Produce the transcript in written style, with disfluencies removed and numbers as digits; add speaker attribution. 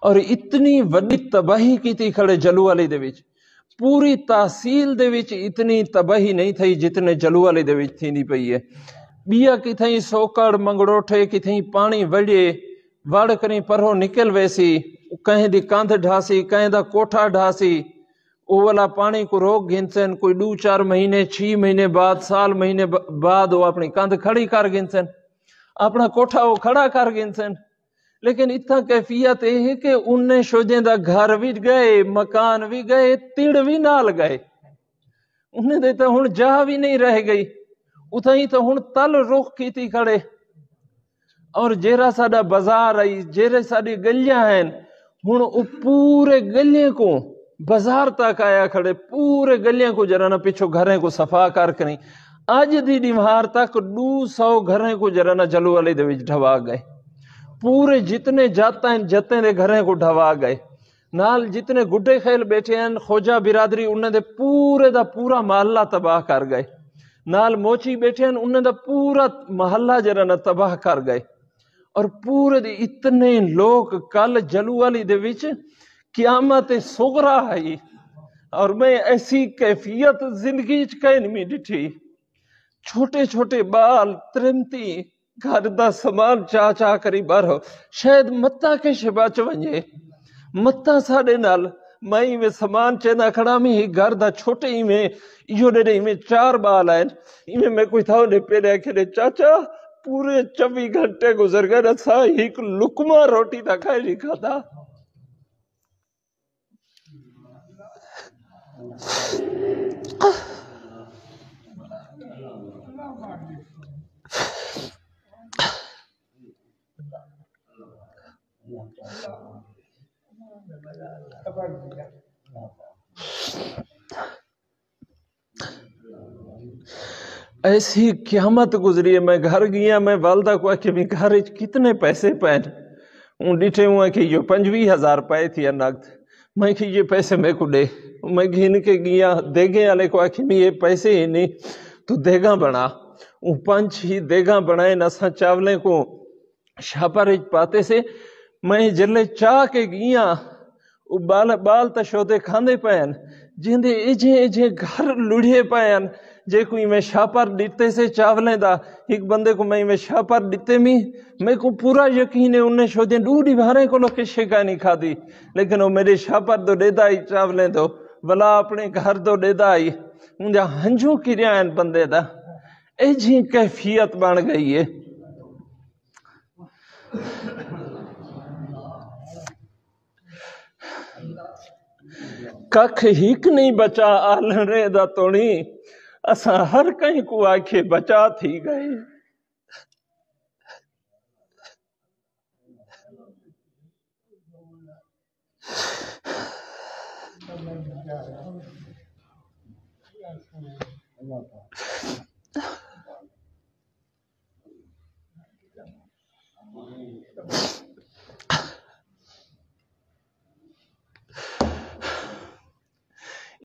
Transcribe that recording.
Speaker 1: اور اتنی وڈی تباہی کی کھڑے جلو والی دے وچ، پوری تحصیل دے وچ اتنی تباہی نہیں تھی جتنے جلو والی دے وچ تھی پئی ہے۔ بیا کتھیں سوکڑ منگڑوٹھے کتھیں پانی وڑے وڑ کریں پرہو نکل ویسی، کہیں دی کاندھ ڈھاسی کہیں دا کوٹھا ڈھاسی، او والا پانی کو روک گھنسن، کوئی 2-4 مہینے 6 مہینے بعد سال مہینے بعد وہ اپنی کاندھ کھڑی کر گھنسن، اپنا کوٹھا وہ کھڑا کر گھنسن۔ لیکن اتنا کیفیت یہ ہے کہ انہیں شوجیں دا گھر بھی گئے، مکان بھی گئے، تڑ بھی نال گئے، انہیں دیتا ہون جا بھی نہیں رہ گئی، اتھائی تو ہون تل رخ کیتی کھڑے۔ اور جیرا ساڈا بازار آئی، جیرے ساڈی گلیاں ہیں، ہون او پورے گلیاں کو بازار تک آیا کھڑے، پورے گلیاں کو جرانا پچھو گھریں کو صفا کر کریں، آج دی دیوار تک 200 گھریں کو جرانا جلو والے دے وچ ڈھوا گئے، پورے جتنے جاتا ہیں جتنے دے گھریں کو ڈھوا گئے، نال جتنے گڈے خیل بیٹھے ہیں خوجہ برادری انہیں دے پورے دا پورا محلہ تباہ کر گئے، نال موچی بیٹھے ہیں انہیں دا پورا محلہ جرانا تباہ کر گئے۔ اور پورے دے اتنے لوگ کل جلو والی دے وچ قیامت صغرا ہے، اور میں ایسی کیفیت زندگی کہیں نہیں ڈٹھی، چھوٹے چھوٹے بال ترمتی گھر دا سامان چاہ چاہ کری بارہو، شاید متا کے شباچ ونجے متا ساڑے نال میں میں سامان چینا کھڑا میں ہی گھر دا چھوٹے ہی میں یہ ڈے میں 4 بال آئیں میں کوئی تھاو نے پہ رہے کہ چاچا پورے 24 گھنٹے گزر گئے رسا ایک لکمہ روٹی دا کھائے نہیں کھاتا۔ ایسی قیامت گزری ہے، میں گھر گیا، میں والدہ کو کہ میں گھر کتنے پیسے پہن ان ڈیٹھے ہوا کہ یہ 25,000 پائے تھی نقد، میں کہ یہ پیسے میں کو دے، میں گھن کے گیا دیگے والے کو کہ یہ پیسے ہی نہیں تو دیگاں بنا، وہ 5 ہی دیگاں بنائے نسا چاولے کو شاپر پاتے سے، میں جلے چاہ کے گیا بال تشودے کھاندے پہن جندے ایجے گھر لڑھے پہن جے کوئی میں شاپر دیتے سے چاولیں دا ایک بندے کو میں شاپر دیتے میں کو پورا یقین ہے انہیں شودیں ڈوڑی بھارے کو لوگ کشے کا نہیں کھا دی، لیکن وہ میرے شاپر دو دے دائی چاولیں دو بلا اپنے گھر دو دے دائی انجا ہنجو کی رہائن بندے دا ایجی کیفیت بن گئی ہے۔ ککھ ہیک نہیں بچا آلنے دا تونی اساں ہر کہیں کو آکھے بچا تھی گئے۔